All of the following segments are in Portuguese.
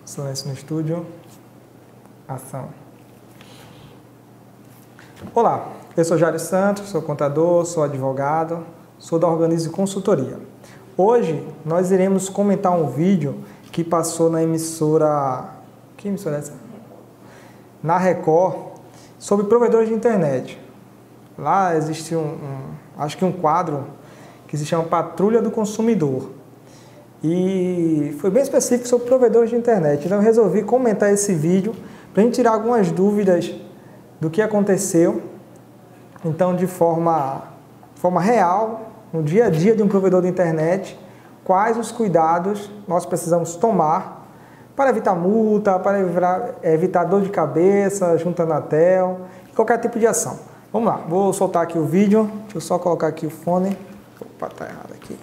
Silêncio no estúdio. Ação. Olá, eu sou Jário Santos, sou contador, sou advogado, sou da Organize Consultoria. Hoje nós iremos comentar um vídeo que passou na emissora... Que emissora é essa? Na Record, sobre provedores de internet. Lá existe acho que um quadro que se chama Patrulha do Consumidor. E foi bem específico sobre provedores de internet. Então eu resolvi comentar esse vídeo para a gente tirar algumas dúvidas do que aconteceu. Então, de forma real, no dia a dia de um provedor de internet, quais os cuidados nós precisamos tomar para evitar multa, para evitar dor de cabeça, junta na Anatel, qualquer tipo de ação. Vamos lá, vou soltar aqui o vídeo. Deixa eu só colocar aqui o fone. Opa, tá errado aqui.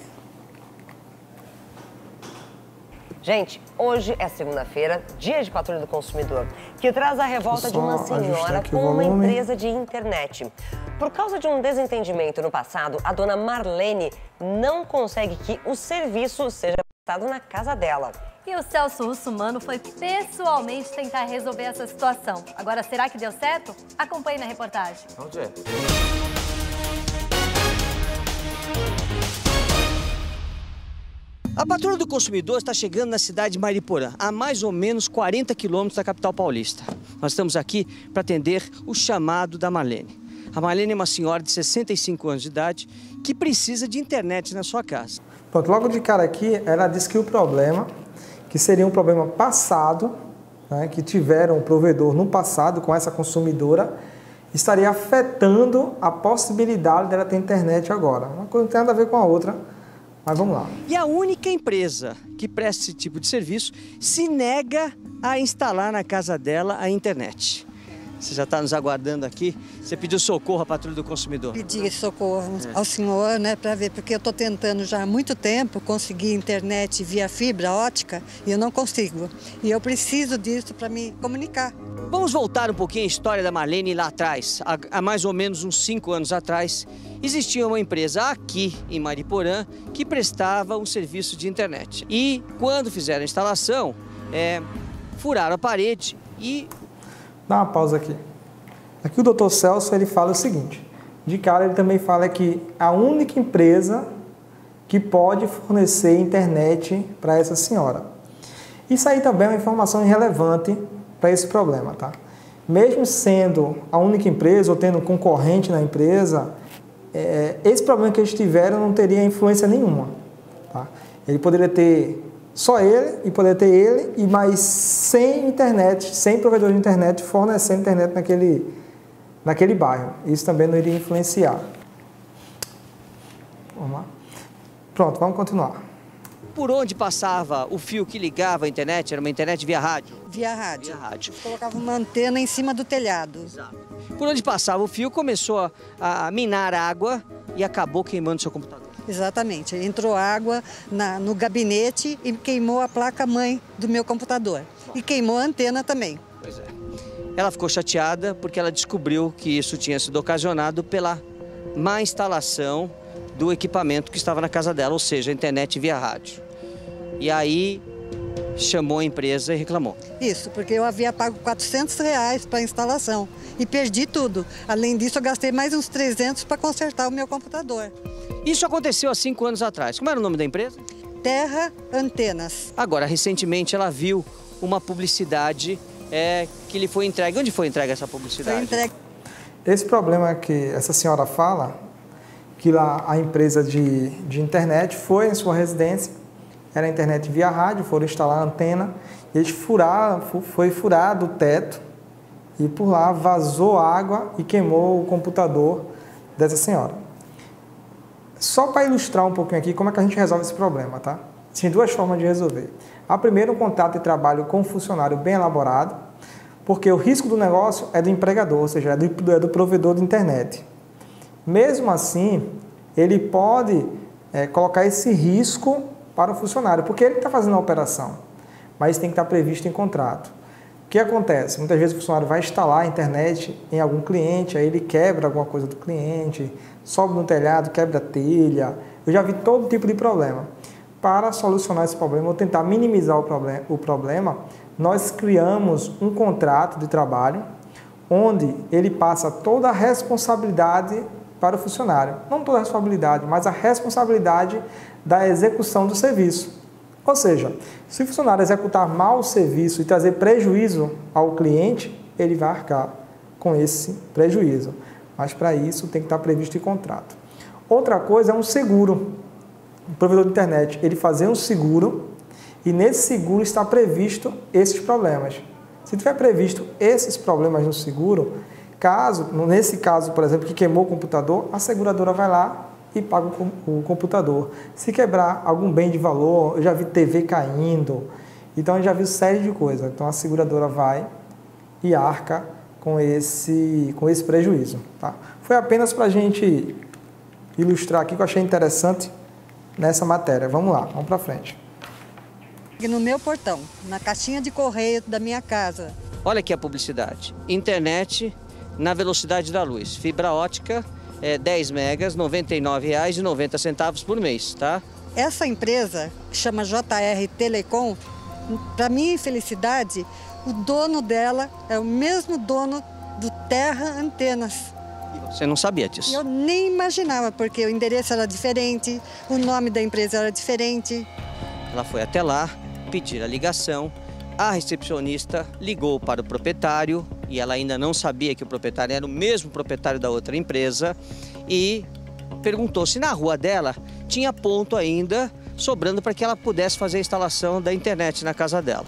Gente, hoje é segunda-feira, dia de Patrulha do Consumidor, que traz a revolta de uma senhora com uma empresa de internet. Por causa de um desentendimento no passado, a dona Marlene não consegue que o serviço seja prestado na casa dela. E o Celso Russomano foi pessoalmente tentar resolver essa situação. Agora, será que deu certo? Acompanhe na reportagem. Vamos ver. A Patrulha do Consumidor está chegando na cidade de Mariporã, a mais ou menos 40 quilômetros da capital paulista. Nós estamos aqui para atender o chamado da Marlene. A Marlene é uma senhora de 65 anos de idade que precisa de internet na sua casa. Pronto, logo de cara aqui, ela disse que o problema, que seria um problema passado, né, que tiveram um provedor no passado com essa consumidora, estaria afetando a possibilidade dela ter internet agora. Uma coisa não tem nada a ver com a outra. Mas vamos lá. E a única empresa que presta esse tipo de serviço se nega a instalar na casa dela a internet. Você já está nos aguardando aqui. Você pediu socorro à Patrulha do Consumidor. Pedi socorro ao senhor, né, para ver, porque eu estou tentando já há muito tempo conseguir internet via fibra ótica e eu não consigo. E eu preciso disso para me comunicar. Vamos voltar um pouquinho à história da Marlene lá atrás. Há mais ou menos uns 5 anos atrás, existia uma empresa aqui em Mariporã que prestava um serviço de internet. E quando fizeram a instalação, furaram a parede e... Dá uma pausa aqui. Aqui o Dr. Celso ele fala o seguinte. De cara ele também fala que a única empresa que pode fornecer internet para essa senhora. Isso aí também é uma informação irrelevante para esse problema, tá? Mesmo sendo a única empresa ou tendo um concorrente na empresa, esse problema que eles tiveram não teria influência nenhuma, tá? Ele poderia ter só ele e poderia ter ele e mais 100 internet, 100 provedores de internet fornecendo internet naquele bairro. Isso também não iria influenciar. Vamos lá. Pronto, vamos continuar. Por onde passava o fio que ligava a internet? Era uma internet via rádio? Via rádio. Via rádio. Colocava uma antena em cima do telhado. Exato. Por onde passava o fio, começou a minar água e acabou queimando seu computador. Exatamente. Entrou água no gabinete e queimou a placa-mãe do meu computador. E queimou a antena também. Pois é. Ela ficou chateada porque ela descobriu que isso tinha sido ocasionado pela má instalação do equipamento que estava na casa dela, ou seja, a internet via rádio. E aí chamou a empresa e reclamou. Isso, porque eu havia pago R$400 para a instalação e perdi tudo. Além disso, eu gastei mais uns 300 para consertar o meu computador. Isso aconteceu há 5 anos atrás. Como era o nome da empresa? Terra Antenas. Agora, recentemente, ela viu uma publicidade que lhe foi entregue. Onde foi entregue essa publicidade? Foi entregue. Esse problema que essa senhora fala, que lá a empresa de internet foi em sua residência, era a internet via rádio, foram instalar a antena, e eles foi furado o teto, e por lá vazou água e queimou o computador dessa senhora. Só para ilustrar um pouquinho aqui como é que a gente resolve esse problema, tá? Tem 2 formas de resolver. A primeira, um contrato de trabalho com um funcionário bem elaborado, porque o risco do negócio é do empregador, ou seja, é do provedor de internet. Mesmo assim, ele pode colocar esse risco para o funcionário, porque ele está fazendo a operação, mas isso tem que estar previsto em contrato. O que acontece? Muitas vezes o funcionário vai instalar a internet em algum cliente, aí ele quebra alguma coisa do cliente, sobe no telhado, quebra a telha. Eu já vi todo tipo de problema. para solucionar esse problema, ou tentar minimizar o problema, nós criamos um contrato de trabalho onde ele passa toda a responsabilidade para o funcionário. Não toda a responsabilidade, mas a responsabilidade da execução do serviço. Ou seja, se o funcionário executar mal o serviço e trazer prejuízo ao cliente, ele vai arcar com esse prejuízo. Mas para isso tem que estar previsto em contrato. Outra coisa é um seguro. O provedor de internet, ele fazer um seguro e nesse seguro está previsto esses problemas. Se tiver previsto esses problemas no seguro, nesse caso, por exemplo, que queimou o computador, a seguradora vai lá e paga o computador. Se quebrar algum bem de valor, eu já vi TV caindo, então eu já vi série de coisas. Então a seguradora vai e arca com esse prejuízo. Tá? Foi apenas para a gente ilustrar aqui que eu achei interessante nessa matéria. Vamos lá, vamos para frente. No meu portão, na caixinha de correio da minha casa. Olha aqui a publicidade. Internet na velocidade da luz. Fibra ótica, 10 megas, R$ 99,90 por mês, tá? Essa empresa, que chama JR Telecom, para minha infelicidade, o dono dela é o mesmo dono do Terra Antenas. Você não sabia disso? Eu nem imaginava, porque o endereço era diferente, o nome da empresa era diferente. Ela foi até lá, pedir a ligação, a recepcionista ligou para o proprietário e ela ainda não sabia que o proprietário era o mesmo proprietário da outra empresa e perguntou se na rua dela tinha ponto ainda sobrando para que ela pudesse fazer a instalação da internet na casa dela.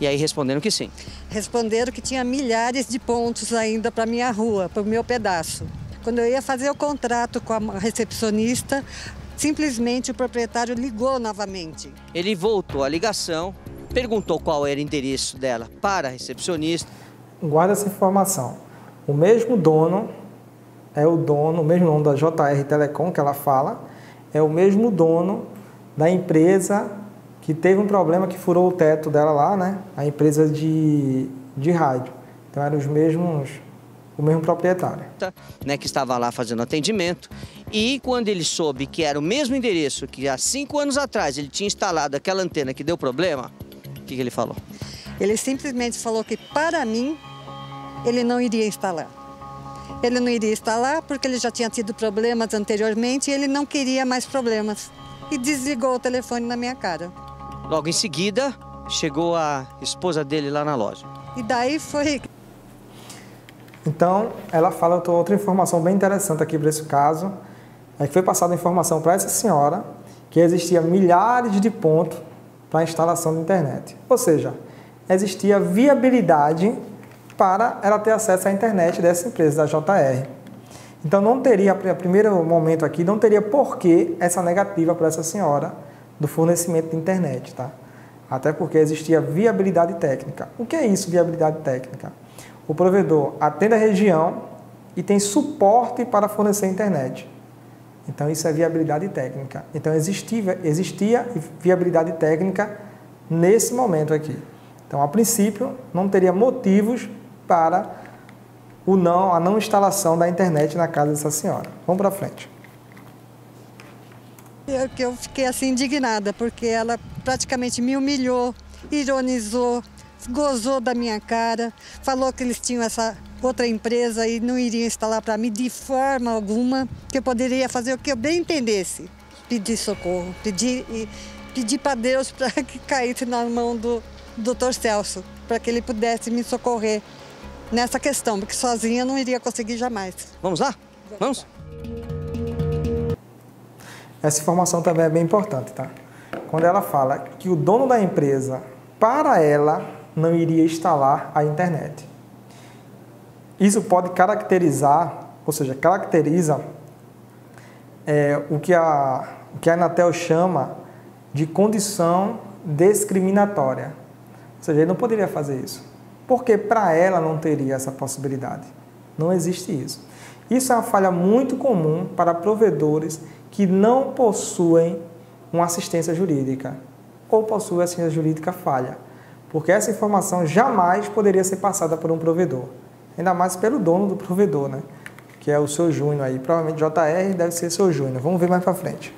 E aí responderam que sim. Responderam que tinha milhares de pontos ainda para minha rua, para o meu pedaço. Quando eu ia fazer o contrato com a recepcionista, simplesmente o proprietário ligou novamente. Ele voltou a ligação, perguntou qual era o endereço dela para a recepcionista. Guarda essa informação. O mesmo dono o mesmo dono da JR Telecom que ela fala, é o mesmo dono da empresa que teve um problema que furou o teto dela lá, né? A empresa de rádio. Então eram o mesmo proprietário. Né, que estava lá fazendo atendimento. E quando ele soube que era o mesmo endereço que há 5 anos atrás ele tinha instalado aquela antena que deu problema, o que ele falou? Ele simplesmente falou que para mim ele não iria instalar. Ele não iria instalar porque ele já tinha tido problemas anteriormente e ele não queria mais problemas. E desligou o telefone na minha cara. Logo em seguida, chegou a esposa dele lá na loja. E daí foi... Então, ela fala outra informação bem interessante aqui para esse caso, é que foi passada a informação para essa senhora que existia milhares de pontos para a instalação da internet. Ou seja, existia viabilidade para ela ter acesso à internet dessa empresa, da JR. Então, não teria, a primeiro momento aqui, não teria porquê essa negativa para essa senhora do fornecimento de internet, tá? Até porque existia viabilidade técnica. O que é isso, viabilidade técnica? O provedor atende a região e tem suporte para fornecer internet. Então, isso é viabilidade técnica. Então, existia viabilidade técnica nesse momento aqui. Então, a princípio, não teria motivos para a não instalação da internet na casa dessa senhora. Vamos para frente. Eu fiquei assim indignada, porque ela praticamente me humilhou, ironizou, gozou da minha cara, falou que eles tinham essa outra empresa e não iriam instalar para mim de forma alguma, que eu poderia fazer o que eu bem entendesse. Pedir socorro, pedir para Deus para que caísse na mão do Dr. Celso, para que ele pudesse me socorrer nessa questão, porque sozinha eu não iria conseguir jamais. Vamos lá? Vamos? Essa informação também é bem importante, tá? Quando ela fala que o dono da empresa, para ela, não iria instalar a internet. Isso pode caracterizar, ou seja, caracteriza o que a Anatel chama de condição discriminatória. Ou seja, ele não poderia fazer isso. Porque para ela não teria essa possibilidade. Não existe isso. Isso é uma falha muito comum para provedores que não possuem uma assistência jurídica ou possuem assistência jurídica falha. Porque essa informação jamais poderia ser passada por um provedor. Ainda mais pelo dono do provedor, né? Que é o seu Júnior aí. Provavelmente JR deve ser seu Júnior. Vamos ver mais para frente.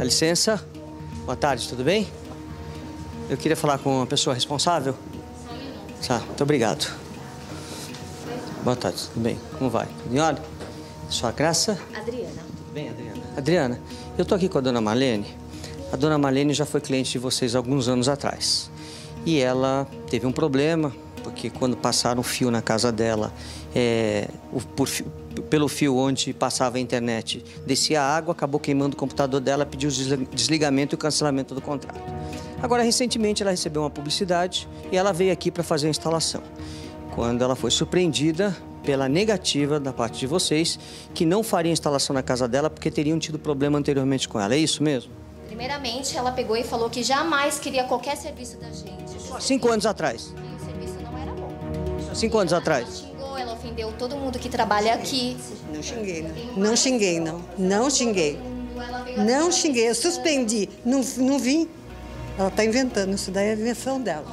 licença. Boa tarde, tudo bem? Eu queria falar com a pessoa responsável. Tá, muito obrigado. Boa tarde, tudo bem? Como vai? Tudo em ordem? Sua Graça? Adriana. Tudo bem, Adriana? Adriana, eu tô aqui com a dona Marlene. A dona Marlene já foi cliente de vocês alguns anos atrás. E ela teve um problema, porque quando passaram o fio na casa dela, pelo fio onde passava a internet, descia a água, acabou queimando o computador dela, pediu o desligamento e o cancelamento do contrato. Agora, recentemente, ela recebeu uma publicidade e ela veio aqui para fazer a instalação. Quando ela foi surpreendida pela negativa da parte de vocês, que não faria instalação na casa dela porque teriam tido problema anteriormente com ela. É isso mesmo? Primeiramente, ela pegou e falou que jamais queria qualquer serviço da gente. 5 anos atrás. E o serviço não era bom. 5 anos atrás. Ela xingou, ela ofendeu todo mundo que trabalha aqui. Não xinguei, não. Não xinguei, não. Não xinguei. Não xinguei, eu suspendi. Não vim. Ela está inventando, isso daí é a invenção dela.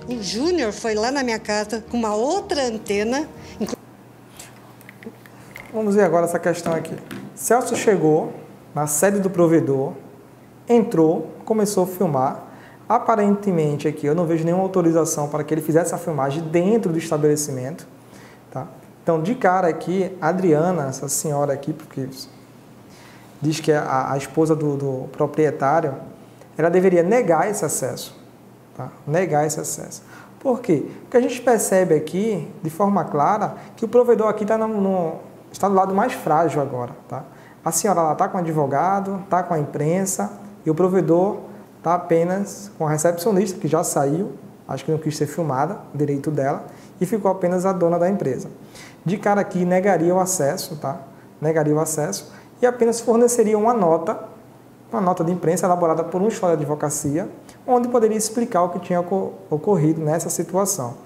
O Júnior foi lá na minha casa com uma outra antena. Vamos ver agora essa questão aqui. Celso chegou na sede do provedor, entrou, começou a filmar. Aparentemente aqui eu não vejo nenhuma autorização para que ele fizesse a filmagem dentro do estabelecimento. Tá? Então, de cara aqui, a Adriana, essa senhora aqui, porque diz que é a esposa do proprietário, ela deveria negar esse acesso. Tá? Negar esse acesso. Por quê? Porque a gente percebe aqui, de forma clara, que o provedor aqui está do lado mais frágil agora. Tá? A senhora está com o advogado, está com a imprensa, e o provedor está apenas com a recepcionista, que já saiu, acho que não quis ser filmada, direito dela, e ficou apenas a dona da empresa. De cara aqui, negaria o acesso, tá? Negaria o acesso, e apenas forneceria uma nota de imprensa elaborada por um escritório de advocacia, onde poderia explicar o que tinha ocorrido nessa situação.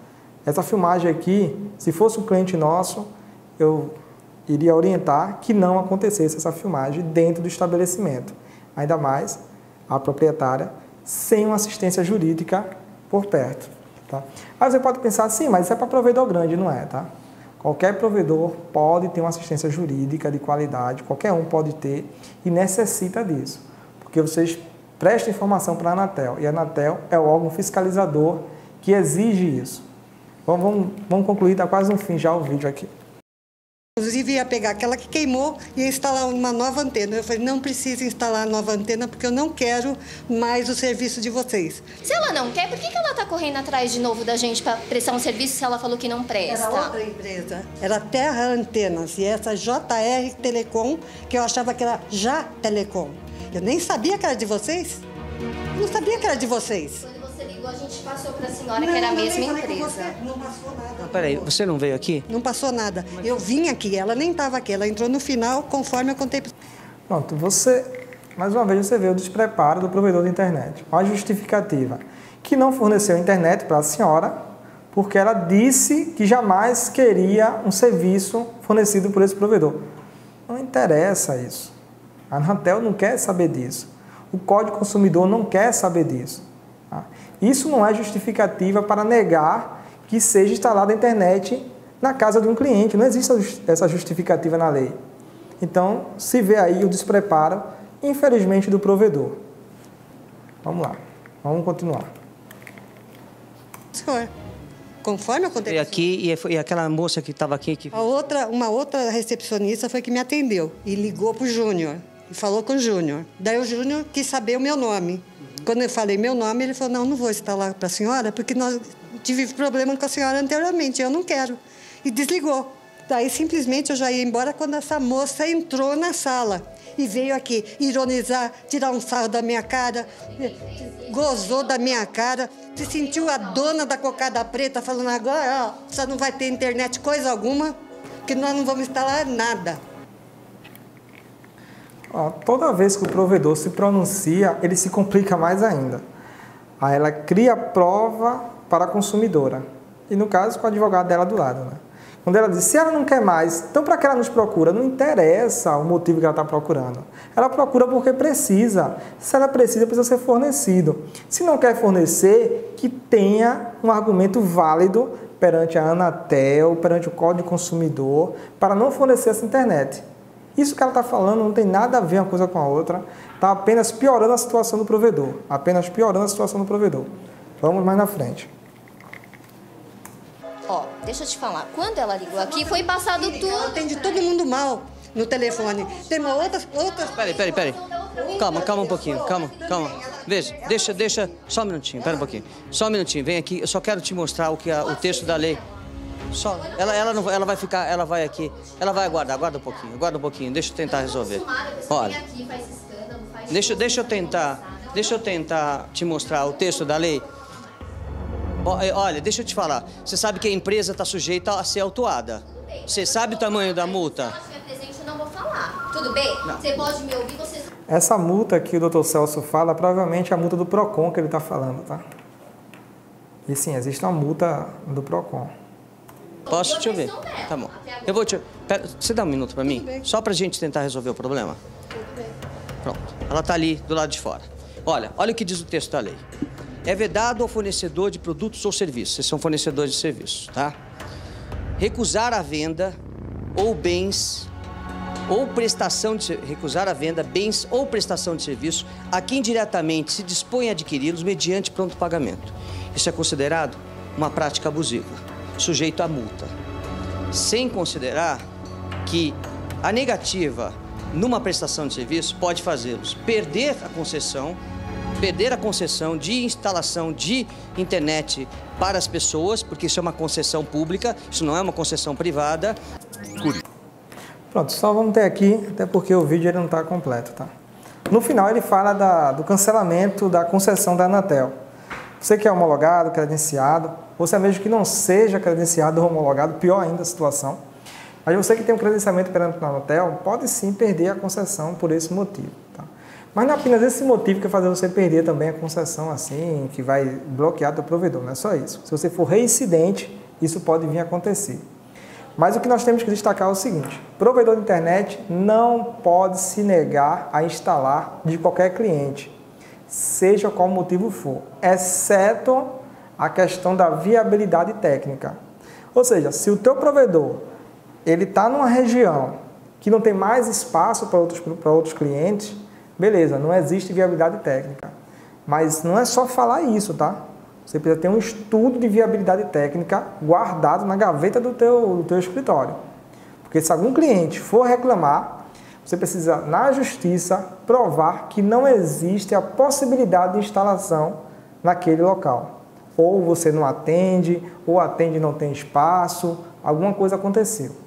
Essa filmagem aqui, se fosse um cliente nosso, eu iria orientar que não acontecesse essa filmagem dentro do estabelecimento. Ainda mais a proprietária, sem uma assistência jurídica por perto. Tá? Aí você pode pensar assim, mas isso é para provedor grande, não é? Tá? Qualquer provedor pode ter uma assistência jurídica de qualidade, qualquer um pode ter e necessita disso. Porque vocês prestam informação para a Anatel, e a Anatel é o órgão fiscalizador que exige isso. Vamos concluir, está quase no fim já o vídeo aqui. Inclusive ia pegar aquela que queimou e ia instalar uma nova antena. Eu falei, não precisa instalar a nova antena porque eu não quero mais o serviço de vocês. Se ela não quer, por que ela tá correndo atrás de novo da gente para prestar um serviço se ela falou que não presta? Era outra empresa, era Terra Antenas e essa JR Telecom, que eu achava que era Já Telecom. Eu nem sabia que era de vocês. Não sabia que era de vocês. Quando você ligou, a gente passou para a senhora que era a mesma empresa. Não passou nada. Peraí, você não veio aqui? Não passou nada. Eu vim aqui, ela nem estava aqui, ela entrou no final, conforme eu contei. Pronto, mais uma vez você vê o despreparo do provedor de internet. A justificativa que não forneceu internet para a senhora, porque ela disse que jamais queria um serviço fornecido por esse provedor. Não interessa isso. A Anatel não quer saber disso. O Código Consumidor não quer saber disso. Tá? Isso não é justificativa para negar que seja instalada a internet na casa de um cliente. Não existe essa justificativa na lei. Então, se vê aí o despreparo, infelizmente, do provedor. Vamos lá, vamos continuar. Senhor, conforme eu contei... E aqui, e aquela moça que estava aqui... Uma outra recepcionista foi que me atendeu e ligou para o Júnior. E falou com o Júnior. Daí o Júnior quis saber o meu nome. Quando eu falei meu nome, ele falou, não vou instalar para a senhora, porque nós tivemos problema com a senhora anteriormente, eu não quero. E desligou. Daí, simplesmente, eu já ia embora quando essa moça entrou na sala. E veio aqui ironizar, tirar um sarro da minha cara, gozou da minha cara, se sentiu a dona da cocada preta, falando agora, ó, você não vai ter internet coisa alguma, que nós não vamos instalar nada. Toda vez que o provedor se pronuncia, ele se complica mais ainda. Aí ela cria prova para a consumidora. E no caso, com o advogado dela do lado. Né? Quando ela diz, se ela não quer mais, então para que ela nos procura? Não interessa o motivo que ela está procurando. Ela procura porque precisa. Se ela precisa ser fornecido. Se não quer fornecer, que tenha um argumento válido perante a Anatel, perante o Código Consumidor, para não fornecer essa internet. Isso que ela está falando não tem nada a ver uma coisa com a outra, está apenas piorando a situação do provedor, apenas piorando a situação do provedor. Vamos mais na frente. Ó, deixa eu te falar, quando ela ligou aqui, foi passado tudo. Ela atende todo mundo mal no telefone. Tem uma outra... Peraí. Calma um pouquinho, calma. Veja, deixa, só um minutinho, pera um pouquinho. Só um minutinho, vem aqui, eu só quero te mostrar o texto da lei. Só, ela vai ficar, ela vai aqui, ela vai aguarda um pouquinho, deixa eu tentar resolver. Olha, deixa eu tentar te mostrar o texto da lei. Olha, deixa eu te falar, você sabe que a empresa está sujeita a ser autuada. Você sabe o tamanho da multa? Eu não vou falar. Tudo bem? Não. Você pode me ouvir, você... Essa multa que o Dr. Celso fala, provavelmente é a multa do PROCON que ele está falando, tá? E sim, existe uma multa do PROCON. Posso te ouvir? Tá bom. Eu vou te... Pera, você dá um minuto para mim? Só para a gente tentar resolver o problema? Pronto. Ela está ali, do lado de fora. Olha o que diz o texto da lei. É vedado ao fornecedor de produtos ou serviços. Vocês são fornecedores de serviços, tá? Recusar a venda ou bens ou prestação de... Recusar a venda, bens ou prestação de serviço a quem diretamente se dispõe a adquiri-los mediante pronto pagamento. Isso é considerado uma prática abusiva, sujeito à multa. Sem considerar que a negativa numa prestação de serviço pode fazê-los perder a concessão de instalação de internet para as pessoas, porque isso é uma concessão pública, isso não é uma concessão privada. Pronto, só vamos ter aqui, até porque o vídeo ele não está completo, tá? No final ele fala do cancelamento da concessão da Anatel. Você que é homologado, credenciado, você mesmo que não seja credenciado ou homologado, pior ainda a situação. Mas você que tem um credenciamento perante a Anatel, pode sim perder a concessão por esse motivo, tá? Mas não é apenas esse motivo que vai fazer você perder também a concessão assim, que vai bloquear teu provedor, não é só isso. Se você for reincidente, isso pode vir a acontecer. Mas o que nós temos que destacar é o seguinte: provedor de internet não pode se negar a instalar de qualquer cliente, seja qual motivo for, exceto a questão da viabilidade técnica. Ou seja, se o teu provedor ele está numa região que não tem mais espaço para outros clientes, beleza, não existe viabilidade técnica. Mas não é só falar isso, tá? Você precisa ter um estudo de viabilidade técnica guardado na gaveta do teu escritório. Porque se algum cliente for reclamar, você precisa, na justiça, provar que não existe a possibilidade de instalação naquele local. Ou você não atende, ou atende e não tem espaço, alguma coisa aconteceu.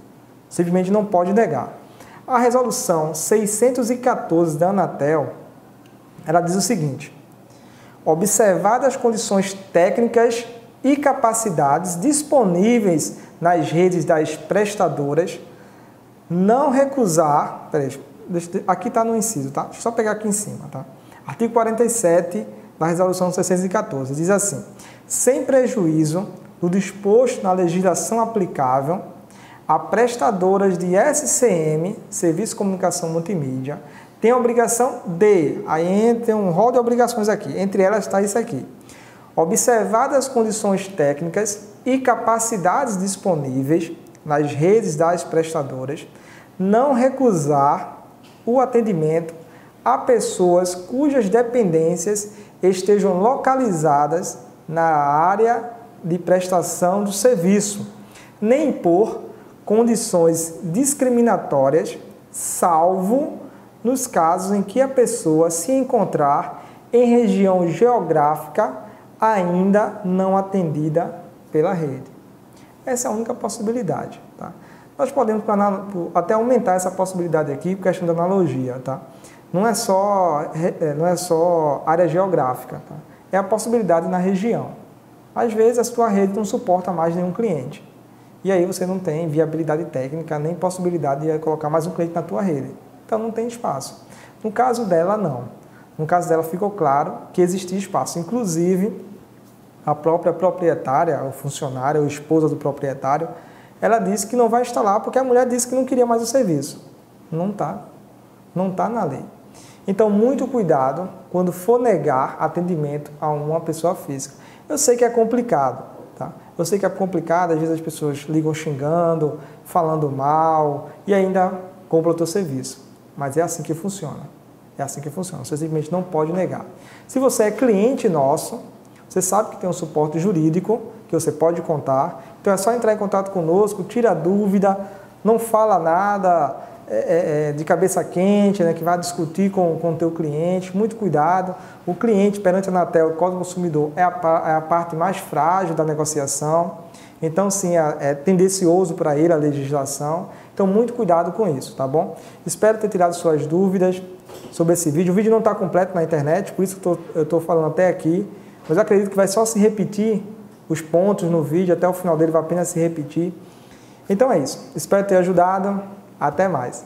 Simplesmente não pode negar. A resolução 614 da Anatel, ela diz o seguinte: observadas as condições técnicas e capacidades disponíveis nas redes das prestadoras, não recusar... Peraí, aqui está no inciso, tá? Deixa eu só pegar aqui em cima, tá? Artigo 47 da resolução 614, diz assim: sem prejuízo do disposto na legislação aplicável, a prestadoras de SCM, Serviço de Comunicação Multimídia, tem a obrigação de, aí tem um rol de obrigações aqui, entre elas está isso aqui: observadas as condições técnicas e capacidades disponíveis nas redes das prestadoras, não recusar o atendimento a pessoas cujas dependências estejam localizadas na área de prestação do serviço, nem impor condições discriminatórias, salvo nos casos em que a pessoa se encontrar em região geográfica ainda não atendida pela rede. Essa é a única possibilidade, tá? Nós podemos até aumentar essa possibilidade aqui por questão da analogia, tá? Não é só área geográfica, tá? É a possibilidade na região. Às vezes a sua rede não suporta mais nenhum cliente. E aí você não tem viabilidade técnica, nem possibilidade de colocar mais um cliente na tua rede. Então não tem espaço. No caso dela, não. No caso dela ficou claro que existia espaço. Inclusive, a própria proprietária, o funcionário, a esposa do proprietário, ela disse que não vai instalar porque a mulher disse que não queria mais o serviço. Não está. Não está na lei. Então, muito cuidado quando for negar atendimento a uma pessoa física. Eu sei que é complicado, tá? Eu sei que é complicado, às vezes as pessoas ligam xingando, falando mal e ainda compra o teu serviço. Mas é assim que funciona. É assim que funciona. Você simplesmente não pode negar. Se você é cliente nosso, você sabe que tem um suporte jurídico que você pode contar. Então é só entrar em contato conosco, tira a dúvida, não fala nada de cabeça quente, né, que vai discutir com o teu cliente. Muito cuidado. O cliente perante a Anatel, o Código do Consumidor, é a parte mais frágil da negociação. Então, sim, é tendencioso para ele a legislação. Então, muito cuidado com isso, tá bom? Espero ter tirado suas dúvidas sobre esse vídeo. O vídeo não está completo na internet, por isso que eu estou falando até aqui. Mas eu acredito que vai só se repetir os pontos no vídeo, até o final dele vai apenas se repetir. Então é isso. Espero ter ajudado. Até mais.